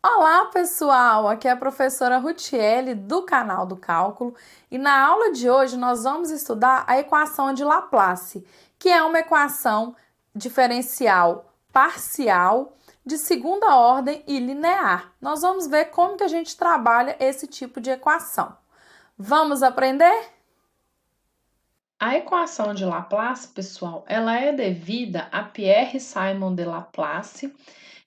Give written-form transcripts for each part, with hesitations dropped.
Olá, pessoal! Aqui é a professora Rutiele do canal do Cálculo e na aula de hoje nós vamos estudar a equação de Laplace, que é uma equação diferencial parcial de segunda ordem e linear. Nós vamos ver como que a gente trabalha esse tipo de equação. Vamos aprender? A equação de Laplace, pessoal, ela é devida a Pierre-Simon de Laplace,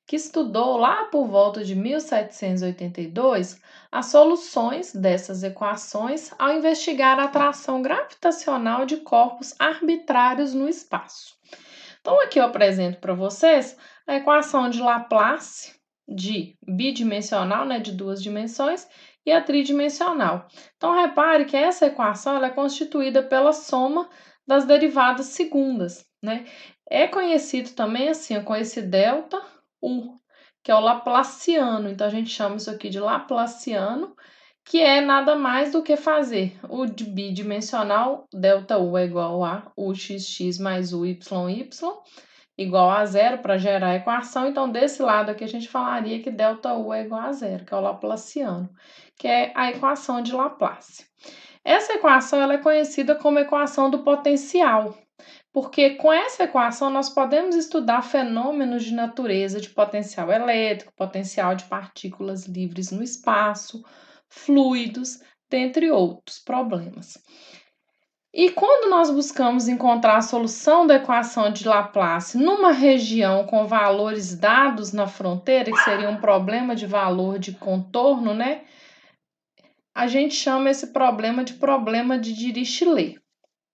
que estudou lá por volta de 1782 as soluções dessas equações ao investigar a atração gravitacional de corpos arbitrários no espaço. Então, aqui eu apresento para vocês a equação de Laplace de bidimensional, né, de duas dimensões, e a tridimensional. Então, repare que essa equação ela é constituída pela soma das derivadas segundas, né? É conhecido também assim, com esse delta U, que é o laplaciano. Então, a gente chama isso aqui de laplaciano, que é nada mais do que fazer o bidimensional, delta U é igual a UXX mais UYY, igual a zero para gerar a equação. Então, desse lado aqui, a gente falaria que delta U é igual a zero, que é o laplaciano, que é a equação de Laplace. Essa equação ela é conhecida como equação do potencial, porque com essa equação nós podemos estudar fenômenos de natureza de potencial elétrico, potencial de partículas livres no espaço, fluidos, dentre outros problemas. E quando nós buscamos encontrar a solução da equação de Laplace numa região com valores dados na fronteira, que seria um problema de valor de contorno, né? A gente chama esse problema de Dirichlet.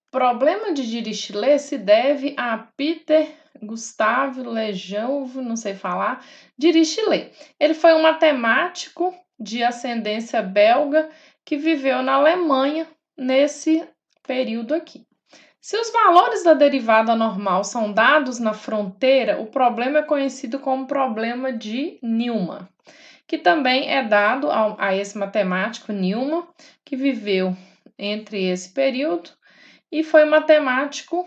Problema de Dirichlet se deve a Peter Gustav Lejeune, não sei falar, Dirichlet. Ele foi um matemático de ascendência belga que viveu na Alemanha nesse período aqui. Se os valores da derivada normal são dados na fronteira, o problema é conhecido como problema de Newman, que também é dado a esse matemático Newman, que viveu entre esse período e foi matemático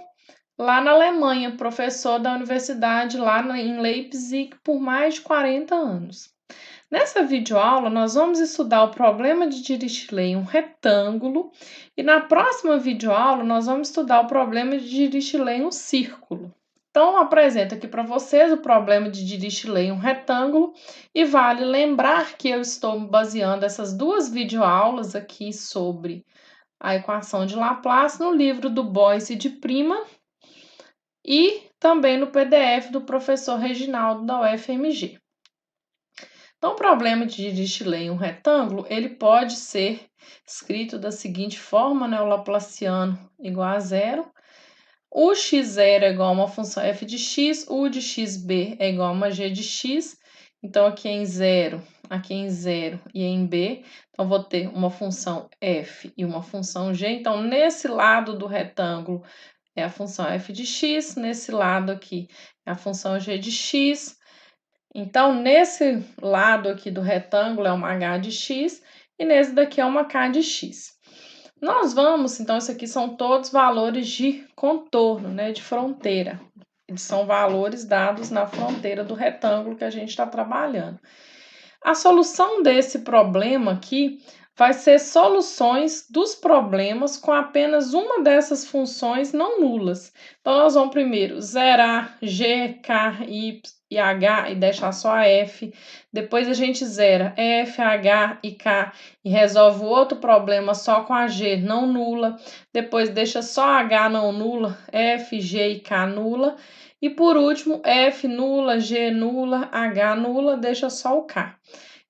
lá na Alemanha, professor da universidade lá em Leipzig por mais de 40 anos. Nessa videoaula, nós vamos estudar o problema de Dirichlet em um retângulo e na próxima videoaula nós vamos estudar o problema de Dirichlet em um círculo. Então, eu apresento aqui para vocês o problema de Dirichlet em um retângulo e vale lembrar que eu estou baseando essas duas videoaulas aqui sobre a equação de Laplace no livro do Boyce de Prima e também no PDF do professor Reginaldo da UFMG. Então, o problema de Dirichlet em um retângulo, ele pode ser escrito da seguinte forma, né? O laplaciano igual a zero. O x0 é igual a uma função f de x, o de xb é igual a uma g de x. Então, aqui em 0 e em b. Então, vou ter uma função f e uma função g. Então, nesse lado do retângulo é a função f de x, nesse lado aqui é a função g de x. Então, nesse lado aqui do retângulo é uma h de x e nesse daqui é uma k de x. Nós vamos, então, isso aqui são todos valores de contorno, né, de fronteira. Eles são valores dados na fronteira do retângulo que a gente está trabalhando. A solução desse problema aqui vai ser soluções dos problemas com apenas uma dessas funções não nulas. Então, nós vamos primeiro zerar g, k, y e h e deixar só a f. Depois a gente zera f, h e k e resolve o outro problema só com a g não nula. Depois deixa só h não nula, f, g e k nula. E por último, f nula, g nula, h nula, deixa só o k.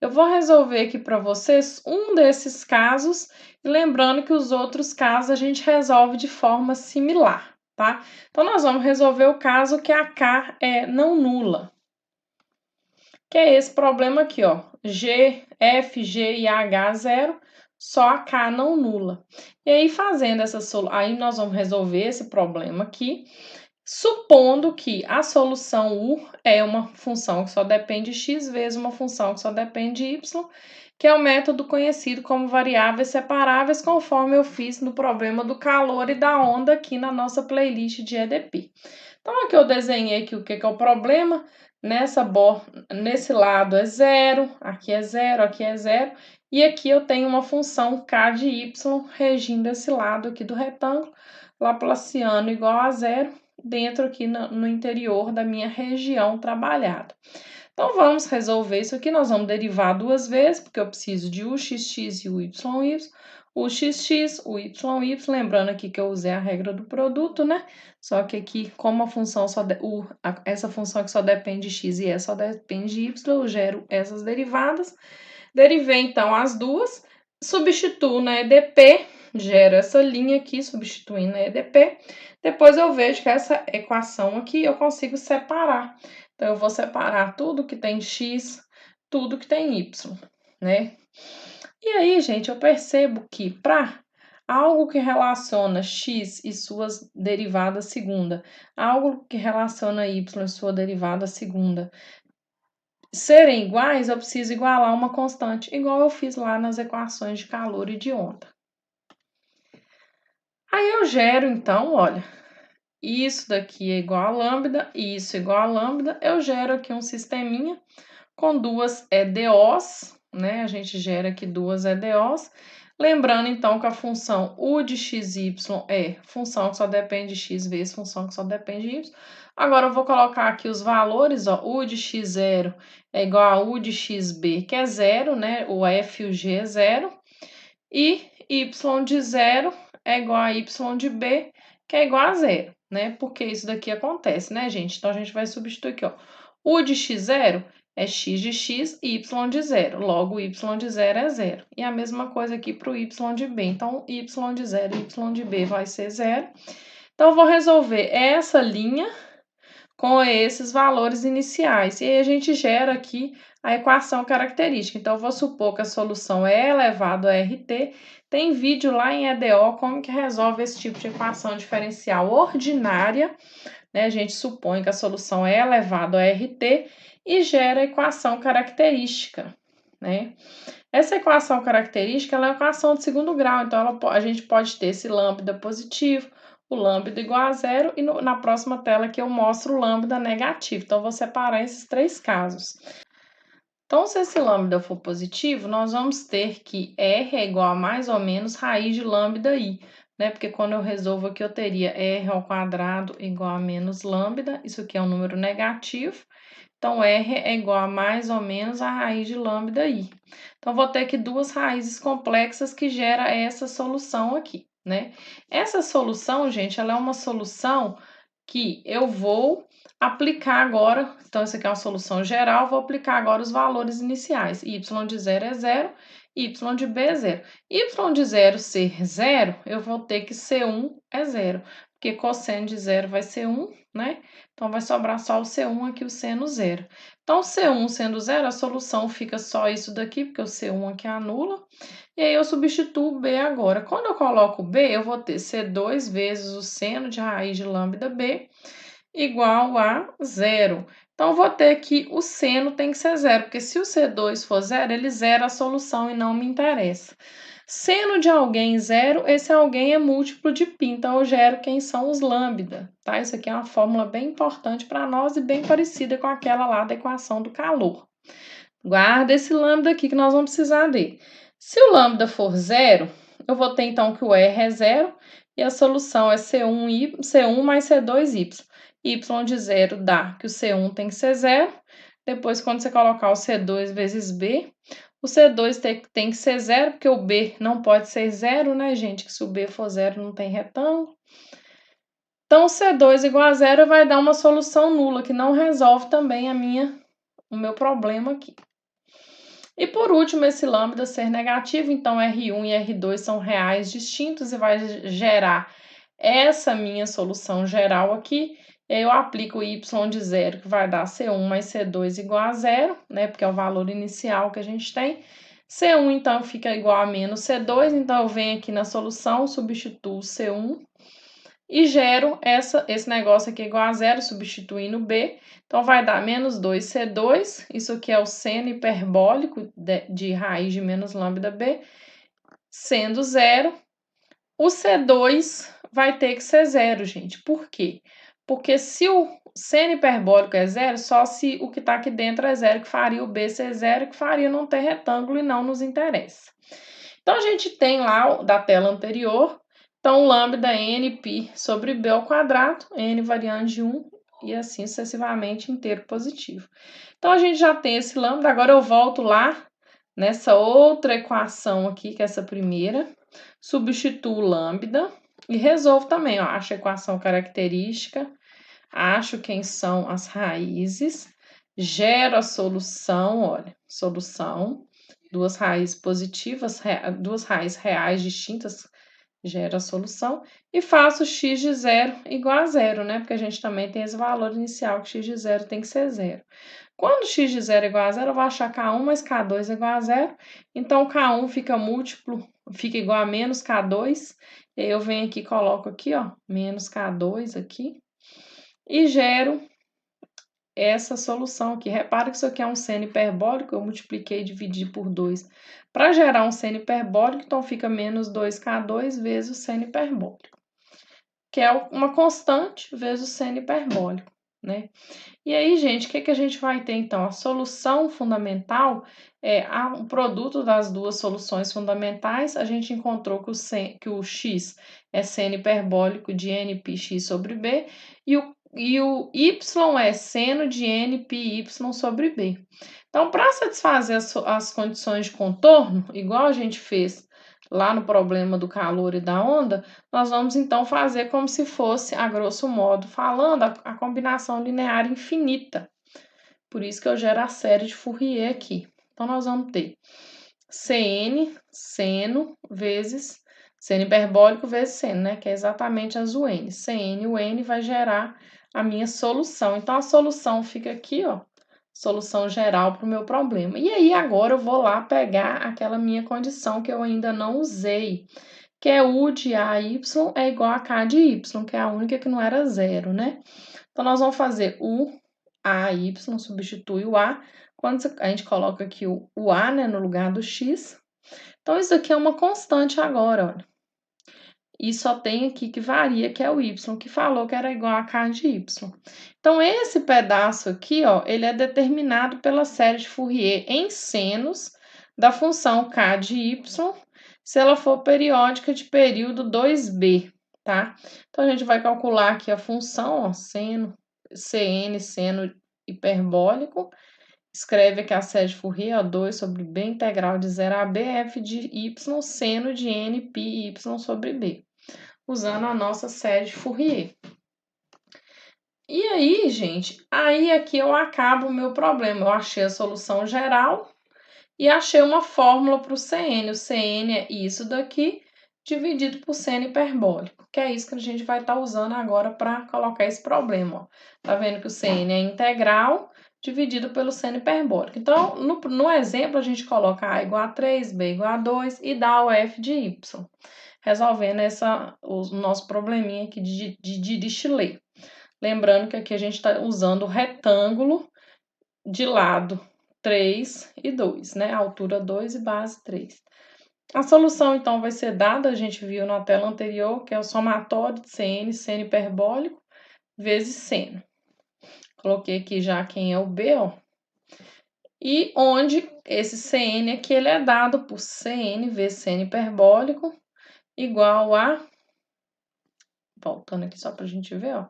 Eu vou resolver aqui para vocês um desses casos, e lembrando que os outros casos a gente resolve de forma similar, tá? Então, nós vamos resolver o caso que a k é não nula, que é esse problema aqui, ó, g, f, g e h zero, só a k não nula. E aí, fazendo essa solução, aí nós vamos resolver esse problema aqui, supondo que a solução U é uma função que só depende de x vezes uma função que só depende de y, que é o método conhecido como variáveis separáveis, conforme eu fiz no problema do calor e da onda aqui na nossa playlist de EDP. Então, aqui eu desenhei aqui o que é o problema, nesse lado é zero, aqui é zero, aqui é zero, e aqui eu tenho uma função k de y regindo esse lado aqui do retângulo, laplaciano igual a zero, dentro aqui no interior da minha região trabalhada. Então, vamos resolver isso aqui. Nós vamos derivar duas vezes, porque eu preciso de u xx e u y, o xx, o y, lembrando aqui que eu usei a regra do produto, né? Só que aqui, como a função essa função que só depende de x e essa só depende de y, eu gero essas derivadas. Derivei, então, as duas, substituo na EDP, gero essa linha aqui, substituindo na EDP. Depois eu vejo que essa equação aqui eu consigo separar. Então, eu vou separar tudo que tem x, tudo que tem y, né? E aí, gente, eu percebo que para algo que relaciona x e suas derivadas segunda, algo que relaciona y e sua derivada segunda, serem iguais, eu preciso igualar uma constante, igual eu fiz lá nas equações de calor e de onda. Aí eu gero, então, olha, isso daqui é igual a lambda, e isso é igual a lambda, eu gero aqui um sisteminha com duas EDOs, né? A gente gera aqui duas EDOs. Lembrando, então, que a função u de xy é função que só depende de x vezes função que só depende de y. Agora, eu vou colocar aqui os valores, ó, u de x0 é igual a u de xb, que é zero, né? O f e o g é zero. E y de 0 é igual a y de b, que é igual a zero, né? Porque isso daqui acontece, né, gente? Então, a gente vai substituir aqui, ó. U de x0 é x de x e y de 0. Logo, y de 0 é 0. E a mesma coisa aqui para o y de b. Então, y de 0 e y de b vai ser 0. Então, eu vou resolver essa linha com esses valores iniciais. E aí, a gente gera aqui a equação característica. Então, eu vou supor que a solução é elevado a RT. Tem vídeo lá em EDO como que resolve esse tipo de equação diferencial ordinária, né? A gente supõe que a solução é elevado a RT e gera a equação característica, né? Essa equação característica ela é uma equação de segundo grau, então a gente pode ter esse lambda positivo, o lambda igual a zero, e na próxima tela que eu mostro o lambda negativo. Então, eu vou separar esses três casos. Então, se esse lambda for positivo, nós vamos ter que R é igual a mais ou menos raiz de lambda I, né? Porque quando eu resolvo aqui, eu teria R ao quadrado igual a menos lambda, isso aqui é um número negativo. Então, R é igual a mais ou menos a raiz de lambda I. Então, vou ter aqui duas raízes complexas que gera essa solução aqui, né? Essa solução, gente, ela é uma solução que eu vou aplicar agora. Então, essa aqui é uma solução geral, vou aplicar agora os valores iniciais. Y de 0 é 0, y de b é 0. Y de 0 ser 0, eu vou ter que C1 é 0, porque cosseno de 0 vai ser 1, né? Então, vai sobrar só o C1 aqui, o seno 0. Então, C1 sendo 0, a solução fica só isso daqui, porque o C1 aqui anula. E aí, eu substituo o B agora. Quando eu coloco o B, eu vou ter C2 vezes o seno de raiz de lambda B igual a 0. Então, eu vou ter que o seno tem que ser 0, porque se o C2 for 0, ele zera a solução e não me interessa. Seno de alguém 0, esse alguém é múltiplo de π, então eu gero quem são os lambda, tá? Isso aqui é uma fórmula bem importante para nós e bem parecida com aquela lá da equação do calor. Guarda esse lambda aqui que nós vamos precisar dele. Se o lambda for 0, eu vou ter então que o R é 0 e a solução é C1 mais C2y. Y de 0 dá que o C1 tem que ser 0. Depois, quando você colocar o C2 vezes B, o C2 tem que ser 0, porque o B não pode ser 0, né, gente? Que se o B for 0, não tem retângulo. Então, C2 igual a 0 vai dar uma solução nula, que não resolve também o meu problema aqui. E por último, esse lambda ser negativo, então R1 e R2 são reais distintos e vai gerar essa minha solução geral aqui. E aí eu aplico o y de 0, que vai dar C1 mais C2 igual a 0, né? Porque é o valor inicial que a gente tem. C1, então, fica igual a menos C2, então eu venho aqui na solução, substituo C1 e gero esse negócio aqui igual a 0, substituindo B. Então, vai dar menos 2C2, isso aqui é o seno hiperbólico de raiz de menos lambda B, sendo 0. O C2 vai ter que ser 0, gente. Por quê? Porque se seno hiperbólico é zero só se o que está aqui dentro é zero, que faria o B ser zero, que faria não ter retângulo e não nos interessa. Então, a gente tem lá da tela anterior, então, lambda nπ sobre b ao quadrado, n variando de 1 e assim sucessivamente inteiro positivo. Então, a gente já tem esse lambda, agora eu volto lá nessa outra equação aqui, que é essa primeira, substituo lambda e resolvo também, ó, acho a equação característica, acho quem são as raízes, gero a solução, olha, solução, duas raízes positivas, duas raízes reais distintas, gera a solução, e faço x de zero igual a zero, né? Porque a gente também tem esse valor inicial, que x de zero tem que ser zero. Quando x de zero é igual a zero, eu vou achar K1 mais K2 é igual a zero, então K1 fica múltiplo, fica igual a menos K2, e aí eu venho aqui e coloco aqui, ó, menos K2 aqui, e gero essa solução aqui. Repara que isso aqui é um seno hiperbólico, eu multipliquei e dividi por 2 para gerar um seno hiperbólico, então fica menos 2K2 vezes o seno hiperbólico, que é uma constante vezes o seno hiperbólico, né? E aí, gente, o que a gente vai ter então? A solução fundamental é o produto das duas soluções fundamentais. A gente encontrou que o x é seno hiperbólico de nπx sobre b e o y é seno de nπy sobre b. Então, para satisfazer as condições de contorno, igual a gente fez lá no problema do calor e da onda, nós vamos então fazer como se fosse, a grosso modo falando, a combinação linear infinita. Por isso que eu gero a série de Fourier aqui. Então, nós vamos ter Cn, seno, vezes seno hiperbólico vezes seno, né? Que é exatamente as UN. Cn, o N vai gerar a minha solução. Então, a solução fica aqui, ó. Solução geral para o meu problema. E aí, agora eu vou lá pegar aquela minha condição que eu ainda não usei, que é U de AY é igual a K de Y, que é a única que não era zero, né? Então, nós vamos fazer U, AY, substitui o A. Quando a gente coloca aqui o A, né, no lugar do X. Então, isso aqui é uma constante agora, olha. E só tem aqui que varia, que é o Y, que falou que era igual a K de Y. Então, esse pedaço aqui, ó, ele é determinado pela série de Fourier em senos da função K de Y, se ela for periódica de período 2b, tá? Então, a gente vai calcular aqui a função, ó, seno, Cn, seno hiperbólico, escreve aqui a série de Fourier, ó, 2 sobre b integral de 0 a b, f de y, seno de n, π, y sobre b, usando a nossa série de Fourier. E aí, gente, aí aqui eu acabo o meu problema. Eu achei a solução geral e achei uma fórmula para o Cn. O Cn é isso daqui dividido por seno hiperbólico, que é isso que a gente vai estar usando agora para colocar esse problema, ó. Tá vendo que o Cn é integral dividido pelo seno hiperbólico. Então, no exemplo, a gente coloca A igual a 3, B igual a 2 e dá o f de y, resolvendo o nosso probleminha aqui de Dirichlet. Lembrando que aqui a gente está usando o retângulo de lado 3 e 2, né? Altura 2 e base 3. A solução, então, vai ser dada, a gente viu na tela anterior, que é o somatório de Cn, seno hiperbólico, vezes seno. Coloquei aqui já quem é o B, ó. E onde esse Cn aqui, ele é dado por Cn vezes seno hiperbólico, igual a, voltando aqui só para a gente ver, ó,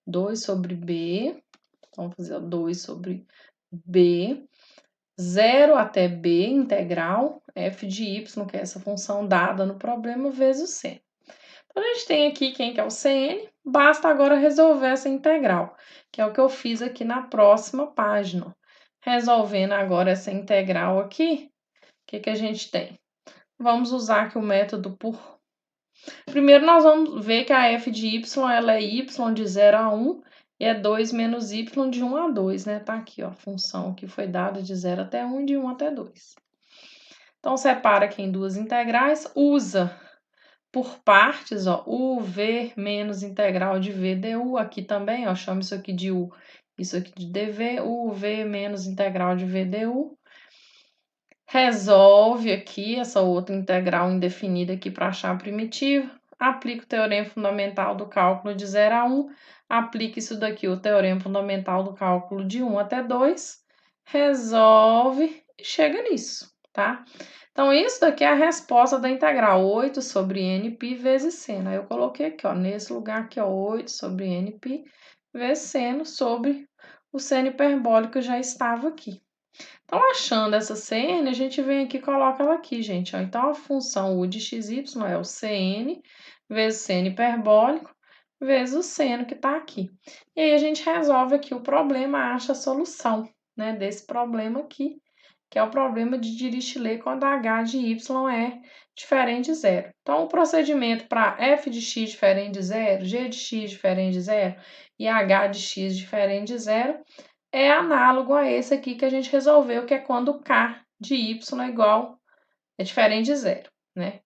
2 sobre B, então vamos fazer 2 sobre B, 0 até B, integral, f de y, que é essa função dada no problema, vezes o seno. Então, a gente tem aqui quem que é o Cn, basta agora resolver essa integral, que é o que eu fiz aqui na próxima página. Resolvendo agora essa integral aqui, o que a gente tem? Vamos usar aqui o método por... Primeiro, nós vamos ver que a f de y, ela é y de 0 a 1, e é 2 menos y de 1 a 2, né? Tá aqui, ó, a função que foi dada de 0 até 1 e de 1 até 2. Então, separa aqui em duas integrais, usa por partes, ó, u, v menos integral de v du, aqui também, ó, chama isso aqui de u, isso aqui de dv, u, v menos integral de v du. Resolve aqui essa outra integral indefinida aqui para achar a primitiva. aplica o teorema fundamental do cálculo de 0 a 1, aplica isso daqui, o teorema fundamental do cálculo de 1 até 2, resolve e chega nisso, tá? Então, isso daqui é a resposta da integral 8 sobre nπ vezes seno. Aí eu coloquei aqui, ó, nesse lugar aqui, ó, 8 sobre nπ vezes seno sobre o seno hiperbólico já estava aqui. Então, achando essa Cn, a gente vem aqui e coloca ela aqui, gente. Ó. Então, a função u de xy é o Cn vezes seno hiperbólico vezes o seno que está aqui. E aí, a gente resolve aqui o problema, acha a solução, né, desse problema aqui, que é o problema de Dirichlet quando h de y é diferente de zero. Então, o procedimento para f de x diferente de zero, g de x diferente de zero e h de x diferente de zero é análogo a esse aqui que a gente resolveu, que é quando k de y é diferente de zero, né?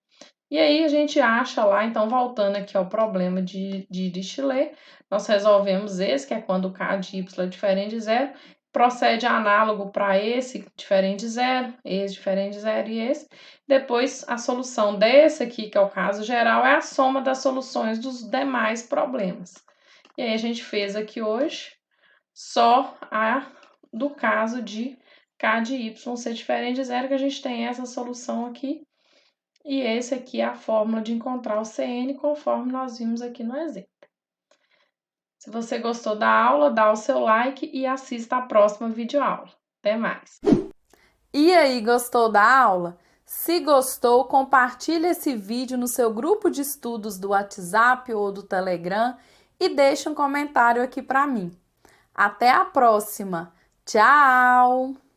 E aí a gente acha lá, então voltando aqui ao problema de Dirichlet, nós resolvemos esse, que é quando k de y é diferente de zero, procede análogo para esse diferente de zero, esse diferente de zero e esse. Depois a solução desse aqui, que é o caso geral, é a soma das soluções dos demais problemas. E aí a gente fez aqui hoje só a do caso de k de y ser diferente de zero, que a gente tem essa solução aqui. E esse aqui é a fórmula de encontrar o Cn, conforme nós vimos aqui no exemplo. Se você gostou da aula, dá o seu like e assista a próxima videoaula. Até mais! E aí, gostou da aula? Se gostou, compartilhe esse vídeo no seu grupo de estudos do WhatsApp ou do Telegram e deixe um comentário aqui para mim. Até a próxima! Tchau!